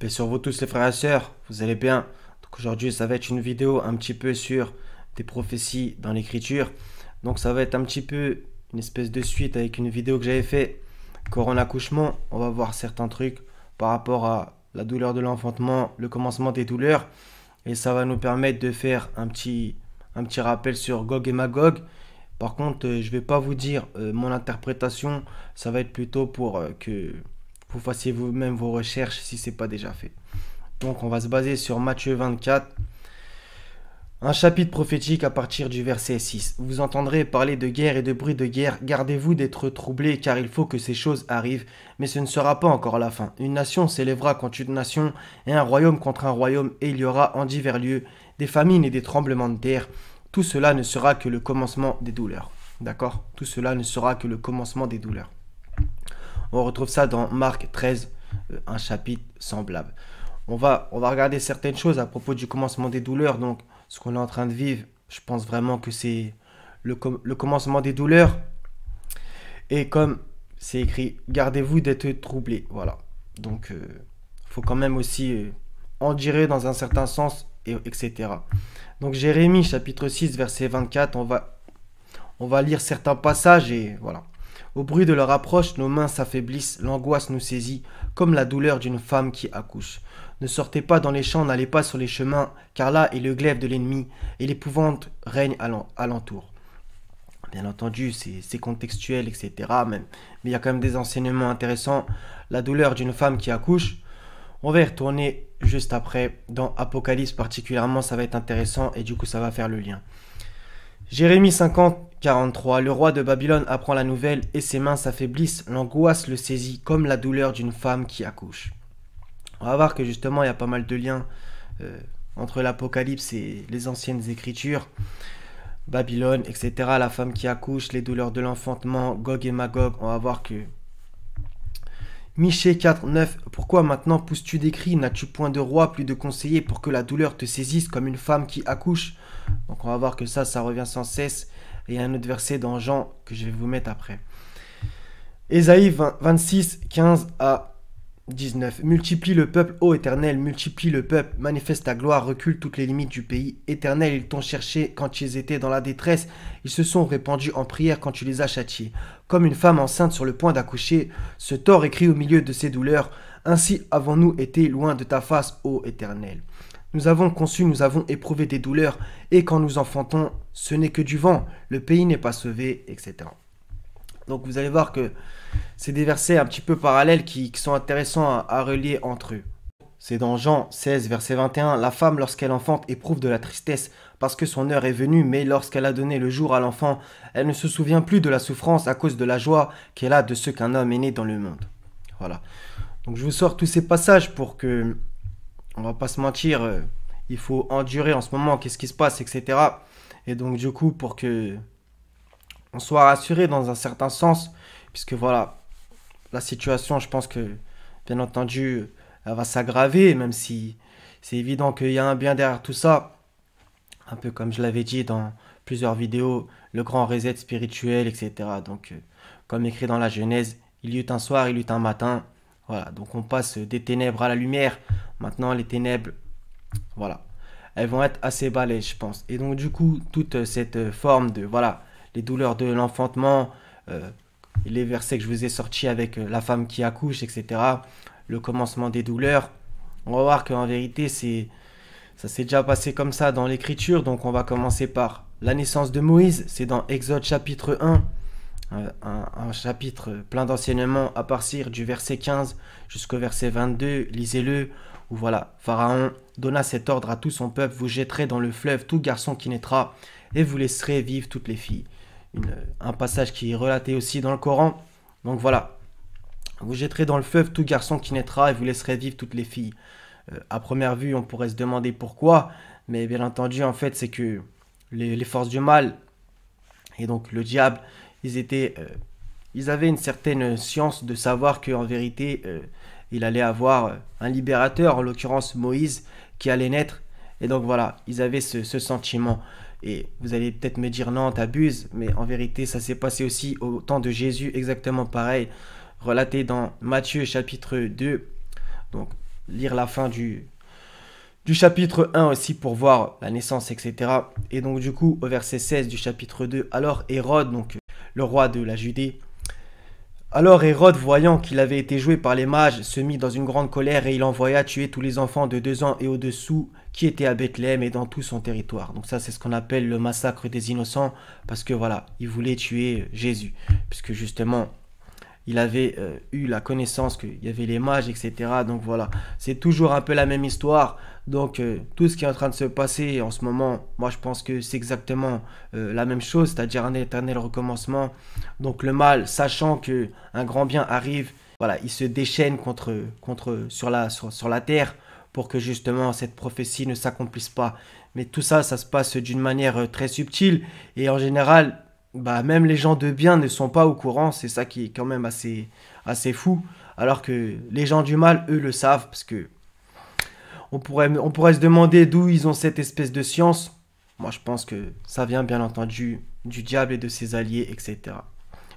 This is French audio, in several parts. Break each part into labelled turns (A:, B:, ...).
A: Paix sur vous tous les frères et sœurs, vous allez bien. Donc aujourd'hui ça va être une vidéo un petit peu sur des prophéties dans l'écriture. Donc ça va être un petit peu une espèce de suite avec une vidéo que j'avais fait Coran accouchement. On va voir certains trucs par rapport à la douleur de l'enfantement, le commencement des douleurs. Et ça va nous permettre de faire un petit rappel sur Gog et Magog. Par contre, je ne vais pas vous dire mon interprétation, ça va être plutôt pour que vous fassiez vous-même vos recherches si ce n'est pas déjà fait. Donc on va se baser sur Matthieu 24, un chapitre prophétique à partir du verset 6. Vous entendrez parler de guerre et de bruit de guerre. Gardez-vous d'être troublés, car il faut que ces choses arrivent, mais ce ne sera pas encore la fin. Une nation s'élèvera contre une nation, et un royaume contre un royaume, et il y aura en divers lieux des famines et des tremblements de terre. Tout cela ne sera que le commencement des douleurs. D'accord? Tout cela ne sera que le commencement des douleurs. On retrouve ça dans Marc 13, un chapitre semblable. On va regarder certaines choses à propos du commencement des douleurs. Donc, ce qu'on est en train de vivre, je pense vraiment que c'est le commencement des douleurs. Et comme c'est écrit, gardez-vous d'être troublés. Voilà. Donc, faut quand même aussi endurer dans un certain sens, etc. Donc, Jérémie, chapitre 6, verset 24, on va lire certains passages et voilà. Au bruit de leur approche, nos mains s'affaiblissent, l'angoisse nous saisit, comme la douleur d'une femme qui accouche. Ne sortez pas dans les champs, n'allez pas sur les chemins, car là est le glaive de l'ennemi, et l'épouvante règne alentour. Bien entendu, c'est contextuel, etc. Mais il y a quand même des enseignements intéressants. La douleur d'une femme qui accouche. On va y retourner juste après. Dans Apocalypse particulièrement, ça va être intéressant, et du coup, ça va faire le lien. Jérémie 50, 43. Le roi de Babylone apprend la nouvelle et ses mains s'affaiblissent, l'angoisse le saisit comme la douleur d'une femme qui accouche. On va voir que justement il y a pas mal de liens entre l'Apocalypse et les anciennes écritures. Babylone, etc. La femme qui accouche, les douleurs de l'enfantement, Gog et Magog. On va voir que Michée 4, 9. Pourquoi maintenant pousses-tu des cris? N'as-tu point de roi, plus de conseiller pour que la douleur te saisisse comme une femme qui accouche? Donc on va voir que ça revient sans cesse. Et il y a un autre verset dans Jean que je vais vous mettre après. Ésaïe 26, 15 à 19. Multiplie le peuple, ô Éternel, multiplie le peuple, manifeste ta gloire, recule toutes les limites du pays. Éternel, ils t'ont cherché quand ils étaient dans la détresse, ils se sont répandus en prière quand tu les as châtiés. Comme une femme enceinte sur le point d'accoucher, ce tort écrit au milieu de ses douleurs, ainsi avons-nous été loin de ta face, ô Éternel. Nous avons conçu, nous avons éprouvé des douleurs, et quand nous enfantons, ce n'est que du vent, le pays n'est pas sauvé, etc. Donc vous allez voir que c'est des versets un petit peu parallèles qui sont intéressants à relier entre eux. C'est dans Jean 16, verset 21, la femme lorsqu'elle enfante éprouve de la tristesse parce que son heure est venue, mais lorsqu'elle a donné le jour à l'enfant, elle ne se souvient plus de la souffrance à cause de la joie qu'elle a de ce qu'un homme est né dans le monde. Voilà. Donc je vous sors tous ces passages pour que, on va pas se mentir, il faut endurer en ce moment, qu'est-ce qui se passe, etc. Et donc du coup, pour que on soit rassuré dans un certain sens, puisque voilà, la situation, je pense que, bien entendu, elle va s'aggraver, même si c'est évident qu'il y a un bien derrière tout ça, un peu comme je l'avais dit dans plusieurs vidéos, le grand reset spirituel, etc. Donc, comme écrit dans la Genèse, il y eut un soir, il y eut un matin, voilà, donc on passe des ténèbres à la lumière, maintenant les ténèbres, voilà, elles vont être assez balèzes, je pense. Et donc du coup, toute cette forme de, voilà, les douleurs de l'enfantement, les versets que je vous ai sortis avec la femme qui accouche, etc. Le commencement des douleurs. On va voir qu'en vérité, ça s'est déjà passé comme ça dans l'écriture. Donc on va commencer par la naissance de Moïse. C'est dans Exode chapitre 1. Un chapitre plein d'enseignements à partir du verset 15 jusqu'au verset 22. Lisez-le. Où voilà, Pharaon donna cet ordre à tout son peuple. Vous jetterez dans le fleuve tout garçon qui naîtra et vous laisserez vivre toutes les filles. Un passage qui est relaté aussi dans le Coran. Donc voilà, vous jetterez dans le fleuve tout garçon qui naîtra et vous laisserez vivre toutes les filles. À première vue, on pourrait se demander pourquoi, mais bien entendu, en fait, c'est que les forces du mal et donc le diable, ils avaient une certaine science de savoir qu'en vérité, il allait avoir un libérateur, en l'occurrence Moïse, qui allait naître. Et donc voilà, ils avaient ce sentiment. Et vous allez peut-être me dire non, t'abuses, mais en vérité, ça s'est passé aussi au temps de Jésus, exactement pareil, relaté dans Matthieu chapitre 2. Donc, lire la fin du chapitre 1 aussi pour voir la naissance, etc. Et donc du coup, au verset 16 du chapitre 2, alors Hérode, donc le roi de la Judée, alors Hérode, voyant qu'il avait été joué par les mages, se mit dans une grande colère et il envoya tuer tous les enfants de 2 ans et au-dessous qui étaient à Bethléem et dans tout son territoire. Donc ça, c'est ce qu'on appelle le massacre des innocents, parce que voilà, il voulait tuer Jésus, puisque justement, il avait eu la connaissance qu'il y avait les mages, etc. Donc voilà, c'est toujours un peu la même histoire. Donc tout ce qui est en train de se passer en ce moment, moi je pense que c'est exactement la même chose, c'est-à-dire un éternel recommencement. Donc le mal, sachant que un grand bien arrive, voilà, il se déchaîne sur la terre pour que justement cette prophétie ne s'accomplisse pas. Mais tout ça, ça se passe d'une manière très subtile et en général, bah, même les gens de bien ne sont pas au courant, c'est ça qui est quand même assez fou. Alors que les gens du mal, eux, le savent, parce que on pourrait se demander d'où ils ont cette espèce de science. Moi, je pense que ça vient bien entendu du diable et de ses alliés, etc.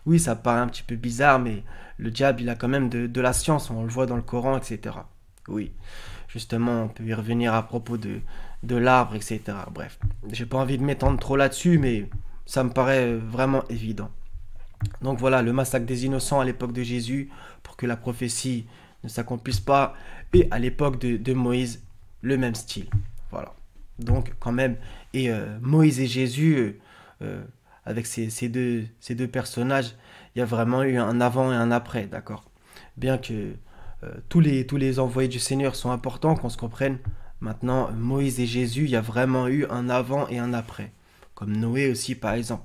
A: Oui, ça paraît un petit peu bizarre, mais le diable, il a quand même de la science, on le voit dans le Coran, etc. Oui, justement, on peut y revenir à propos de l'arbre, etc. Bref, j'ai pas envie de m'étendre trop là-dessus, mais ça me paraît vraiment évident. Donc voilà, le massacre des innocents à l'époque de Jésus, pour que la prophétie ne s'accomplisse pas, et à l'époque de Moïse, le même style. Voilà. Donc quand même, et Moïse et Jésus, avec ces deux personnages, il y a vraiment eu un avant et un après, d'accord. Bien que tous les envoyés du Seigneur sont importants, qu'on se comprenne. Maintenant, Moïse et Jésus, il y a vraiment eu un avant et un après. Comme Noé aussi, par exemple.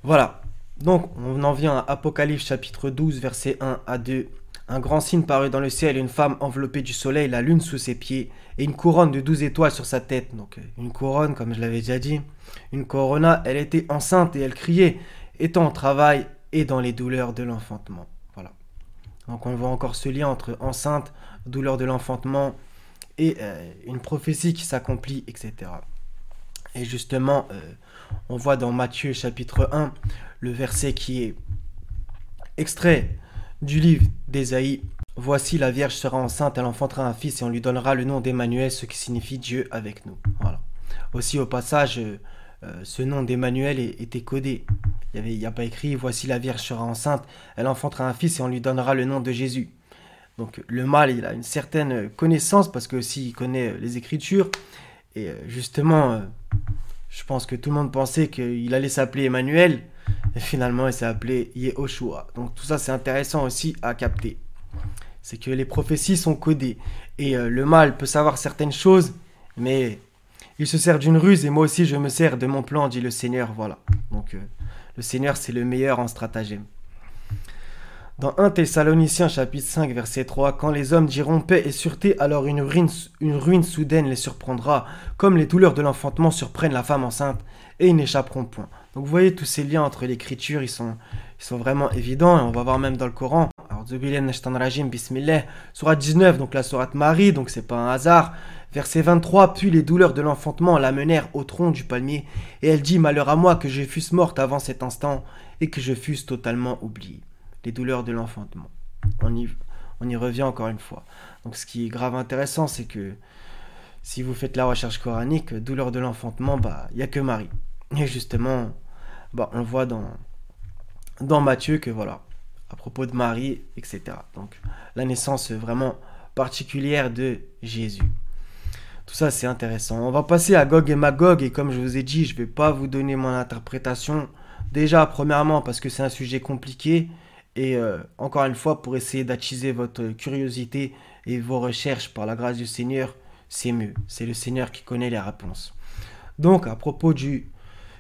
A: Voilà. Donc, on en vient à Apocalypse chapitre 12, versets 1 à 2. Un grand signe parut dans le ciel, une femme enveloppée du soleil, la lune sous ses pieds, et une couronne de 12 étoiles sur sa tête. Donc, une couronne, comme je l'avais déjà dit. Une corona, elle était enceinte et elle criait, étant au travail et dans les douleurs de l'enfantement. Voilà. Donc, on voit encore ce lien entre enceinte, douleur de l'enfantement et une prophétie qui s'accomplit, etc. Et justement, on voit dans Matthieu chapitre 1, le verset qui est extrait du livre d'Ésaïe. Voici, la Vierge sera enceinte, elle enfantera un fils et on lui donnera le nom d'Emmanuel, ce qui signifie Dieu avec nous. Voilà. Aussi au passage, ce nom d'Emmanuel était codé. Il n'y a pas écrit, voici la Vierge sera enceinte, elle enfantera un fils et on lui donnera le nom de Jésus. Donc le mal, il a une certaine connaissance parce que aussi il connaît les Écritures. Et justement, je pense que tout le monde pensait qu'il allait s'appeler Emmanuel. Et finalement, il s'est appelé Yehoshua. Donc tout ça, c'est intéressant aussi à capter. C'est que les prophéties sont codées. Et le mal peut savoir certaines choses, mais il se sert d'une ruse. Et moi aussi, je me sers de mon plan, dit le Seigneur. Voilà. Donc le Seigneur, c'est le meilleur en stratagème. Dans 1 Thessaloniciens chapitre 5 verset 3, quand les hommes diront paix et sûreté, alors une ruine soudaine les surprendra, comme les douleurs de l'enfantement surprennent la femme enceinte, et ils n'échapperont point. Donc vous voyez tous ces liens entre l'écriture, ils sont vraiment évidents, et on va voir même dans le Coran. Alors bismillah, sourate 19, donc la sourate Marie, donc c'est pas un hasard. Verset 23, puis les douleurs de l'enfantement l'amenèrent au tronc du palmier, et elle dit, malheur à moi que je fusse morte avant cet instant, et que je fusse totalement oubliée. Les douleurs de l'enfantement. On y revient encore une fois. Donc ce qui est grave intéressant, c'est que si vous faites la recherche coranique, douleur de l'enfantement, il n'y a que Marie. Et justement, on voit dans Matthieu que voilà, à propos de Marie, etc. Donc la naissance vraiment particulière de Jésus. Tout ça, c'est intéressant. On va passer à Gog et Magog, et comme je vous ai dit, je ne vais pas vous donner mon interprétation. Déjà, premièrement, parce que c'est un sujet compliqué, et encore une fois, pour essayer d'attiser votre curiosité et vos recherches par la grâce du Seigneur, c'est mieux. C'est le Seigneur qui connaît les réponses. Donc, à propos du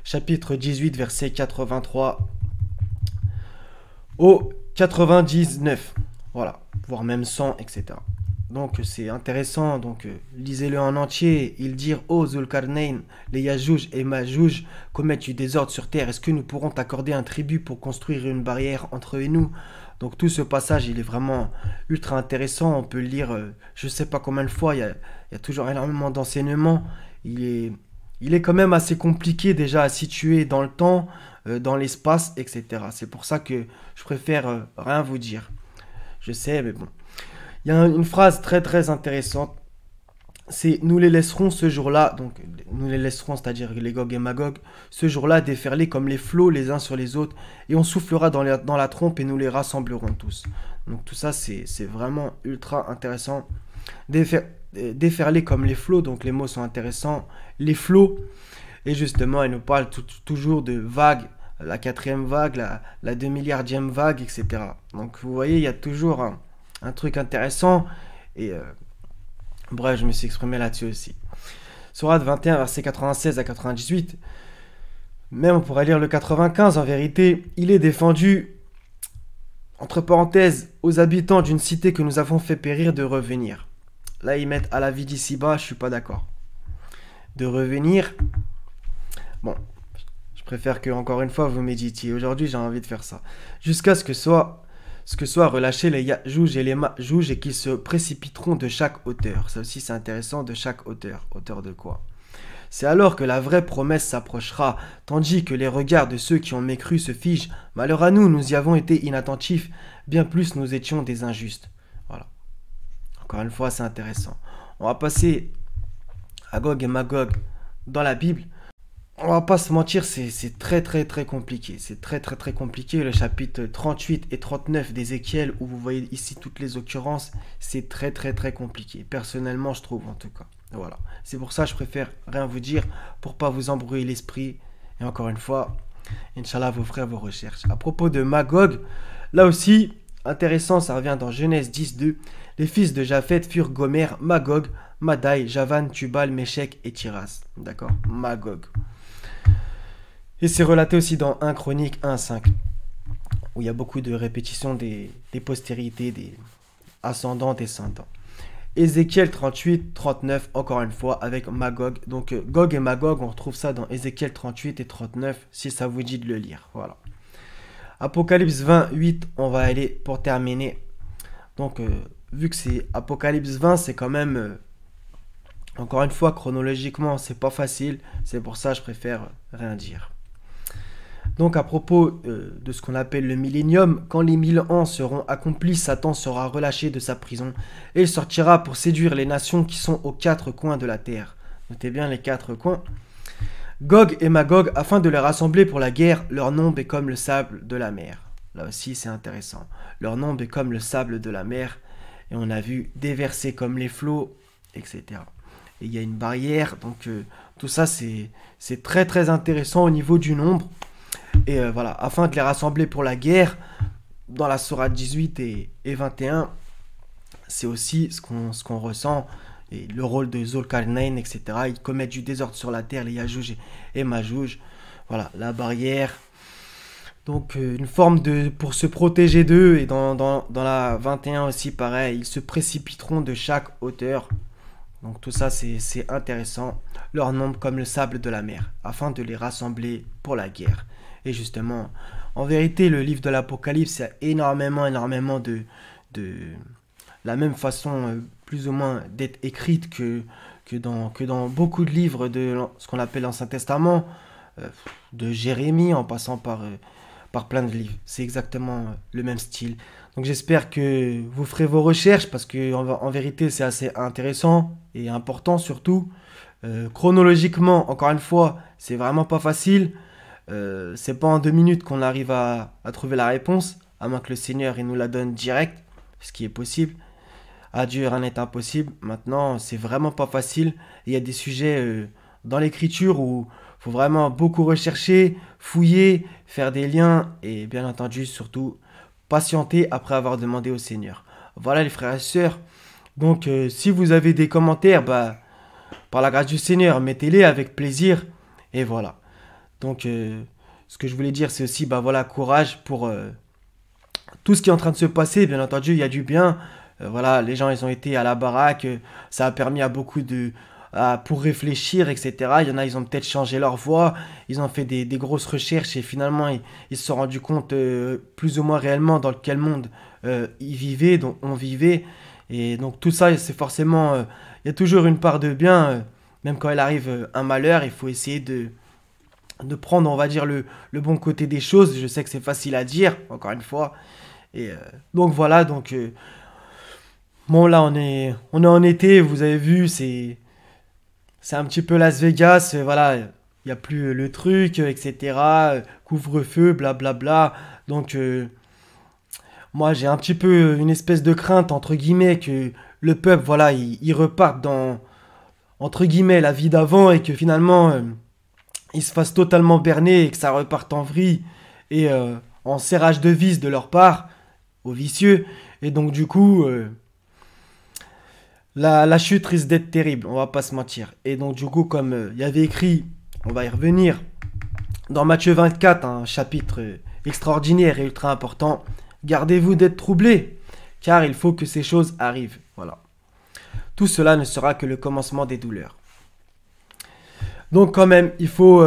A: chapitre 18, verset 83 au 99, voilà, voire même 100, etc. Donc c'est intéressant, donc lisez-le en entier. Ils dirent, ô Zulkarnain, les Yajouj et Majouj commettent du désordre sur terre. Est-ce que nous pourrons t'accorder un tribut pour construire une barrière entre eux et nous? Donc tout ce passage, il est vraiment ultra intéressant. On peut le lire, je ne sais pas combien de fois, il y a toujours énormément d'enseignements. Il est quand même assez compliqué déjà à situer dans le temps, dans l'espace, etc. C'est pour ça que je préfère rien vous dire. Je sais, mais bon. Il y a une phrase très très intéressante. C'est nous les laisserons ce jour-là, donc nous les laisserons, c'est-à-dire les Gog et Magog, ce jour-là déferler comme les flots les uns sur les autres, et on soufflera dans la trompe et nous les rassemblerons tous. Donc tout ça, c'est vraiment ultra intéressant. Défer- Déferler comme les flots, donc les mots sont intéressants. Les flots, et justement, elle nous parle toujours de vagues, la quatrième vague, la 2 milliardième vague, etc. Donc vous voyez, il y a toujours un truc intéressant, et bref, je me suis exprimé là-dessus aussi. Sourate 21, versets 96 à 98. Même on pourrait lire le 95, en vérité, il est défendu, entre parenthèses, aux habitants d'une cité que nous avons fait périr de revenir. Là, ils mettent à la vie d'ici-bas, je suis pas d'accord. De revenir, bon, je préfère que, encore une fois, vous méditiez. Aujourd'hui, j'ai envie de faire ça. Jusqu'à ce que soient relâchés les Ya'juj et les Ma'juj et qu'ils se précipiteront de chaque hauteur. Ça aussi, c'est intéressant, de chaque hauteur. Hauteur de quoi? C'est alors que la vraie promesse s'approchera, tandis que les regards de ceux qui ont mécru se figent. Malheur à nous, nous y avons été inattentifs, bien plus nous étions des injustes. Voilà. Encore une fois, c'est intéressant. On va passer à Gog et Magog dans la Bible. On va pas se mentir, c'est très très très compliqué. C'est très très très compliqué. Le chapitre 38 et 39 d'Ézéchiel, où vous voyez ici toutes les occurrences, c'est très très très compliqué. Personnellement, je trouve en tout cas. Voilà. C'est pour ça que je préfère rien vous dire pour pas vous embrouiller l'esprit. Et encore une fois, Inch'Allah, vous ferez vos recherches. À propos de Magog, là aussi, intéressant, ça revient dans Genèse 10.2. Les fils de Japheth furent Gomer, Magog, Madai, Javan, Tubal, Méchec et Tiras. D'accord? Magog. Et c'est relaté aussi dans 1 Chronique 1.5, où il y a beaucoup de répétitions des postérités, des ascendants, descendants. Ézéchiel 38, 39, encore une fois, avec Magog. Donc Gog et Magog, on retrouve ça dans Ézéchiel 38 et 39, si ça vous dit de le lire. Voilà. Apocalypse 28, on va aller pour terminer. Donc, vu que c'est Apocalypse 20, c'est quand même, encore une fois, chronologiquement, c'est pas facile. C'est pour ça que je préfère rien dire. Donc à propos de ce qu'on appelle le millénium, quand les 1000 ans seront accomplis, Satan sera relâché de sa prison et il sortira pour séduire les nations qui sont aux 4 coins de la terre. Notez bien les 4 coins. Gog et Magog, afin de les rassembler pour la guerre, leur nombre est comme le sable de la mer. Là aussi c'est intéressant. Leur nombre est comme le sable de la mer, et on a vu déverser comme les flots, etc. Et il y a une barrière, donc tout ça c'est très très intéressant au niveau du nombre. Et voilà, afin de les rassembler pour la guerre, dans la Sourate 18 et 21, c'est aussi ce qu'on ressent, et le rôle de Zolkarnain, etc. Ils commettent du désordre sur la terre, les Ya'juj et Ma'juj. Voilà, la barrière. Donc une forme de pour se protéger d'eux, et dans la 21 aussi pareil, ils se précipiteront de chaque hauteur. Donc tout ça c'est intéressant. Leur nombre comme le sable de la mer, afin de les rassembler pour la guerre. Et justement, en vérité, le livre de l'Apocalypse a énormément de la même façon, plus ou moins, d'être écrite que dans beaucoup de livres de ce qu'on appelle l'Ancien Testament, de Jérémie en passant par plein de livres. C'est exactement le même style. Donc j'espère que vous ferez vos recherches, parce que en vérité c'est assez intéressant et important surtout. Chronologiquement, encore une fois, c'est vraiment pas facile. C'est pas en 2 minutes qu'on arrive à trouver la réponse, à moins que le Seigneur il nous la donne direct, ce qui est possible. À Dieu rien n'est impossible. Maintenant, c'est vraiment pas facile. Il y a des sujets dans l'écriture où il faut vraiment beaucoup rechercher, fouiller, faire des liens, et bien entendu surtout patienter après avoir demandé au Seigneur. Voilà les frères et sœurs. Donc si vous avez des commentaires, par la grâce du Seigneur, mettez-les avec plaisir. Et voilà. Donc ce que je voulais dire, c'est aussi voilà, courage pour tout ce qui est en train de se passer. Bien entendu, il y a du bien. Voilà, les gens ils ont été à la baraque, ça a permis à beaucoup pour réfléchir, etc. Il y en a, ils ont peut-être changé leur voie, ils ont fait des grosses recherches, et finalement ils se sont rendus compte plus ou moins réellement dans quel monde ils vivaient, donc on vivait. Et donc tout ça, c'est forcément, il y a toujours une part de bien, même quand il arrive un malheur, il faut essayer de prendre, on va dire, le bon côté des choses. Je sais que c'est facile à dire, encore une fois. Et donc voilà, donc Bon, là, on est en été, vous avez vu, c'est un petit peu Las Vegas, voilà, il n'y a plus le truc, etc. Couvre-feu, blablabla. Donc, moi, j'ai un petit peu une espèce de crainte, entre guillemets, que le peuple, voilà, il reparte dans, entre guillemets, la vie d'avant et que finalement, il se fasse totalement berner et que ça reparte en vrille et en serrage de vis de leur part, aux vicieux. Et donc, du coup, la chute risque d'être terrible, on va pas se mentir. Et donc, du coup, comme il y avait écrit, on va y revenir, dans Matthieu 24, un chapitre extraordinaire et ultra important, gardez-vous d'être troublés, car il faut que ces choses arrivent. Voilà. Tout cela ne sera que le commencement des douleurs. Donc quand même, il faut...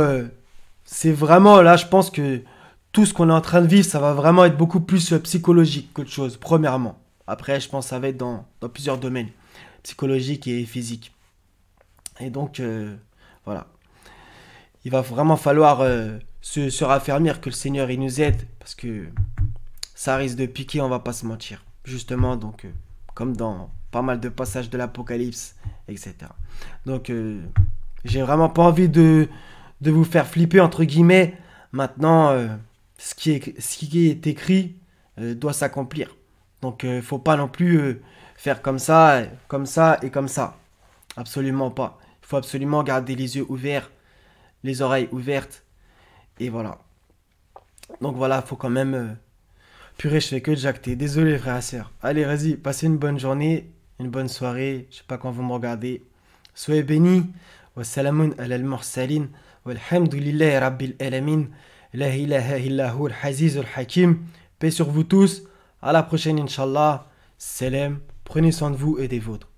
A: c'est vraiment là, je pense que tout ce qu'on est en train de vivre, ça va vraiment être beaucoup plus psychologique qu'autre chose, premièrement. Après, je pense que ça va être dans plusieurs domaines, psychologique et physique. Et donc, voilà. Il va vraiment falloir se raffermir, que le Seigneur il nous aide, parce que ça risque de piquer, on va pas se mentir. Justement, donc, comme dans pas mal de passages de l'Apocalypse, etc. Donc, j'ai vraiment pas envie de vous faire flipper, entre guillemets. Maintenant, ce qui est écrit doit s'accomplir. Donc, faut pas non plus faire comme ça et comme ça. Absolument pas. Il faut absolument garder les yeux ouverts, les oreilles ouvertes. Et voilà. Donc voilà, faut quand même... Purée, je fais que de jacter. Désolé, frère et sœur. Allez, vas-y, passez une bonne journée, une bonne soirée. Je sais pas quand vous me regardez. Soyez bénis. Wassalamun ala al-mursalin. Walhamdulillahi rabbil alamin. La ilaha illa hu al-haziz al-hakim. Paix sur vous tous. À la prochaine, Inch'Allah. Salam. Prenez soin de vous et des vôtres.